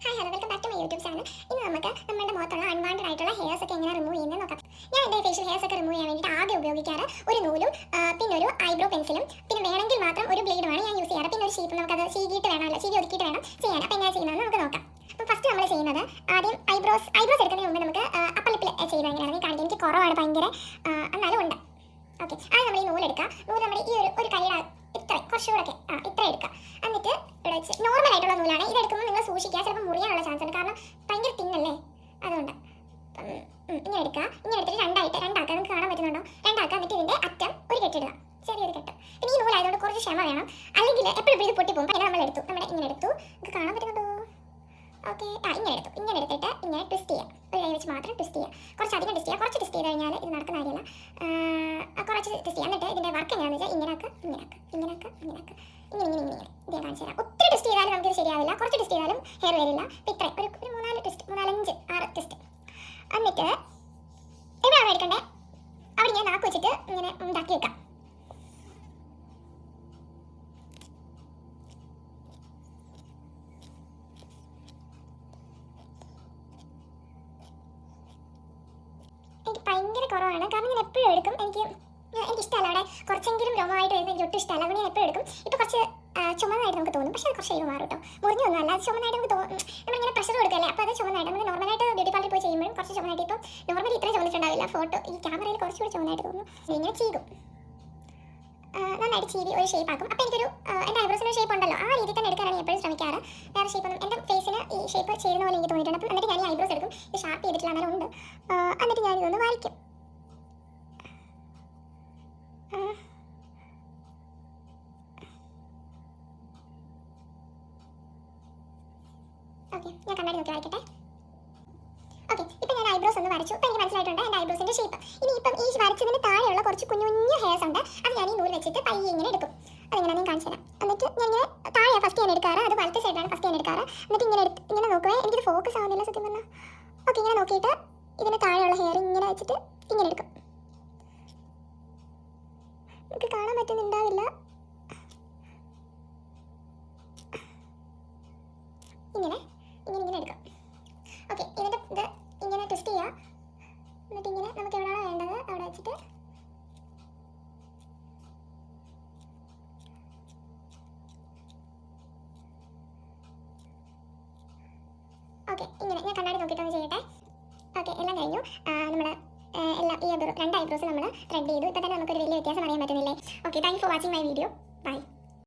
Hi hello welcome back to my YouTube channel. ഇന്ന് നമുക്ക് നമ്മുടെ മുഖത്തുള്ള അൺവാണ്ടഡ് ആയിട്ടുള്ള ഹെയർസ് ഒക്കെ എങ്ങനെ റിമൂവ് ചെയ്യുന്നത് നോക്കാം. ഞാൻ എൻ്റെ ഫേഷ്യൽ ഹെയർസ് ഒക്കെ റിമൂവ് ചെയ്യാൻ വേണ്ടിയിട്ട് ആദ്യം ഉപയോഗിക്കാറ് ഒരു നൂലും പിന്നെ ഒരു ഐബ്രോ പെൻസിലും പിന്നെ വേണമെങ്കിൽ മാത്രം ഒരു ബ്ലേഡുമാണ് ഞാൻ യൂസ് ചെയ്യാറ്. പിന്നെ ഒരു ഷീപ്പ് നമുക്കത് ചീകിയിട്ട് വേണമല്ലോ, ചീകി ഒതുക്കിയിട്ട് വേണം ചെയ്യാൻ. അപ്പോൾ എങ്ങനെ ചെയ്യുന്നതെന്ന് നമുക്ക് നോക്കാം. അപ്പോൾ ഫസ്റ്റ് നമ്മൾ ചെയ്യുന്നത് ആദ്യം ഐബ്രോസ് എടുക്കുന്നതിന് മുമ്പ് നമുക്ക് അപ്പർ ലിപ്പിൽ ചെയ്യുന്നത് എങ്ങനെയാണെന്ന് കാണിക്കാം. എനിക്ക് കുറവാണ് ഭയങ്കര, എന്നാലും ഉണ്ട്. ഓക്കെ, ആദ്യം നമ്മൾ ഈ നൂലെടുക്കുക. നൂല് നമ്മുടെ ഈ ഒരു കൈയുടെ ഇത്ര കുറച്ചുകൂടെ ഇത്ര എടുക്കുക. എന്നിട്ട് ഇവിടെ വെച്ച് നോർമൽ ആയിട്ടുള്ള നൂലാണ് ഇതെടുക്കുമ്പോൾ നിങ്ങൾ സൂക്ഷിക്കുക, ചിലപ്പോൾ മുറിയാനുള്ള ചാൻസ് ഉണ്ട്, കാരണം ഭയങ്കര തിന്നല്ലേ, അതുകൊണ്ട് ഇങ്ങനെ എടുക്കുക. ഇങ്ങനെ എടുത്തിട്ട് രണ്ടാക്കുക. നിങ്ങൾക്ക് കാണാൻ പറ്റുന്നുണ്ടോ? രണ്ടാക്കുക. എന്നിട്ട് ഇതിൻ്റെ അറ്റം ഒരു കെട്ടിടുക, ചെറിയൊരു കെട്ട്. പിന്നെ ഈ നൂലായതുകൊണ്ട് കുറച്ച് ക്ഷമ വേണം, അല്ലെങ്കിൽ എപ്പോഴും ഇത് പൊട്ടി പോകും. പിന്നെ നമ്മൾ എടുത്തു, ഇങ്ങനെ എടുത്തു. നിങ്ങൾക്ക് കാണാൻ പറ്റുന്നുണ്ടോ? ഓക്കെ, ഇങ്ങനെ എടുത്തിട്ട് ഇങ്ങനെ ട്വിസ്റ്റ് ചെയ്യുക. ഒരു കൈ വെച്ച് മാത്രം ട്വിസ്റ്റ് ചെയ്യുക. കുറച്ചധികം ട്വിസ്റ്റ് ചെയ്യുക. കുറച്ച് ട്വിസ്റ്റ് ചെയ്ത് കഴിഞ്ഞാൽ ഇത് നടക്കുന്ന കാര്യമല്ല. കുറച്ച് ട്വിസ്റ്റ് ചെയ്യുക. എന്നിട്ട് ഇതിൻ്റെ വർക്ക് എങ്ങനെയാണെന്ന് വെച്ചാൽ ഇങ്ങനെ ഇത് ഞാൻ കാണിച്ചു തരാം. ഒത്തിരി ട്വിസ്റ്റ് ചെയ്താലും നമുക്കിത് ശരിയാവില്ല, കുറച്ച് ട്വിസ്റ്റ് ചെയ്താലും ഹെയർ വരില്ല. ഇത്ര ഒരു 3-4 ട്വിസ്റ്റ്, 4-5-6 ട്വിസ്റ്റ്. എന്നിട്ട് എവിടെയാണ് എടുക്കേണ്ടത് അവിടെ ഞാൻ നാക്ക് വെച്ചിട്ട് ഇങ്ങനെ ഉണ്ടാക്കി വെക്കാം. എനിക്ക് ഭയങ്കര കുറവാണ്, കാരണം ഞാൻ എപ്പോഴും എടുക്കും. എനിക്കിഷ്ടമല്ല അവിടെ കുറച്ചെങ്കിലും രോമമായിട്ട് വരുന്നത്, എനിക്ക് ഒട്ടും ഇഷ്ടമല്ല. അതുകൊണ്ട് ഞാൻ എപ്പോഴും എടുക്കും. ഇപ്പോൾ കുറച്ച് ചുമന്നായിട്ട് നമുക്ക് തോന്നും, പക്ഷേ അത് കുറച്ച് കഴിയുമ്പോൾ മാറും കേട്ടോ. മുറിഞ്ഞൊന്നും അല്ല, അത് ചുമന്നായിട്ട് നമുക്ക് തോന്നും. നമ്മളിങ്ങനെ പ്രഷർ കൊടുക്കല്ലേ, അപ്പോൾ അത് ചുമന്നായിട്ട് നമ്മൾ നോർമലായിട്ട് ബ്യൂട്ടി പാർലറിൽ പോയി ചെയ്യുമ്പോഴും കുറച്ച് ചുമന്നായിട്ട്. ഇപ്പം നോർമലി ഇത്രയും ചുമന്നിട്ടുണ്ടാവില്ല, ഫോട്ടോ ഈ ക്യാമറയിൽ കുറച്ചുകൂടി ചുമന്നായിട്ട് തോന്നും. ഇങ്ങനെ ചീകും, നന്നായിട്ട് ചീവി ഒരു ഷേപ്പ് ആക്കും. അപ്പോൾ എനിക്കൊരു എൻ്റെ ഐബ്രോസിന് ഒരു ഷേപ്പ് ഉണ്ടല്ലോ, ആ രീതിയിൽ തന്നെ എടുക്കാനാണ് എപ്പോഴും ശ്രമിക്കാറ്. വേറെ ഷേപ്പൊന്നും എൻ്റെ ഫേസിന് ഈ ഷേപ്പ് ചെയ്യുന്ന പോലെ എനിക്ക് തോന്നിയിട്ടുണ്ട്. അപ്പം എന്നിട്ട് ഞാൻ ഈ ഐബ്രോസ് എടുക്കും. ഇത് ഷാർപ്പ് ചെയ്തിട്ടില്ല, അങ്ങനെ ഉണ്ട്. എന്നിട്ട് ഞാൻ ഇതൊന്ന് വായിക്കും. ഓക്കെ, ഞാൻ കണ്ണാടി നോക്കി വായിക്കട്ടെ. ഓക്കെ, ഇപ്പം ഞാൻ ഐബ്രോസ് ഒന്ന് വരച്ചു. ഇപ്പം എനിക്ക് മനസ്സിലായിട്ടുണ്ട് എൻ്റെ ഐബ്രോസിൻ്റെ ഷേപ്പ്. ഇനി ഇപ്പം ഈ വരച്ചതിന് താഴെയുള്ള കുറച്ച് കുഞ്ഞു കുഞ്ഞു ഹെയർസ് ഉണ്ട്, അത് ഞാൻ ഈ നൂല് വെച്ചിട്ട് പയ്യെ ഇങ്ങനെ എടുക്കും. അതെങ്ങനെ ഞാൻ കാണിച്ചു തരാം. എന്നിട്ട് ഞാൻ ഇങ്ങനെ താഴെ ഫസ്റ്റ് ഞാൻ എടുക്കാറ്, അത് വലത്തെ സൈഡിലാണ് ഫസ്റ്റ് ഞാൻ എടുക്കാറ്. എന്നിട്ട് ഇങ്ങനെ നോക്കുവേ, എനിക്കിത് ഫോക്കസ് ആവുന്നില്ല സത്യം പറഞ്ഞാൽ. ഓക്കെ, ഇങ്ങനെ നോക്കിയിട്ട് ഇതിന് താഴെയുള്ള ഹെയർ ഇങ്ങനെ വെച്ചിട്ട് ഇങ്ങനെ എടുക്കും. നമുക്ക് കാണാൻ പറ്റുന്നുണ്ടാവില്ല. ഇങ്ങനെ എടുക്കാം. ഓക്കെ, ഇതിൻ്റെ ഇത് ഇങ്ങനെ ട്വിസ്റ്റ് ചെയ്യുക. എന്നിട്ട് ഇങ്ങനെ നമുക്ക് എവിടെയാണോ വേണ്ടത് അവിടെ വെച്ചിട്ട് ഓക്കെ, ഇങ്ങനെ ഞാൻ കണ്ണാടി നോക്കിയിട്ടൊന്ന് ചെയ്യട്ടെ. ഓക്കെ, എല്ലാം കഴിഞ്ഞു. നമ്മൾ എല്ലാം ഈ രണ്ട് ഐബ്രോസ് നമ്മൾ ത്രെഡ് ചെയ്തു. ഇപ്പോൾ തന്നെ നമുക്കൊരു വലിയ വ്യത്യാസം അറിയാൻ പറ്റുന്നില്ലേ? Okay, thank you for watching my video. By.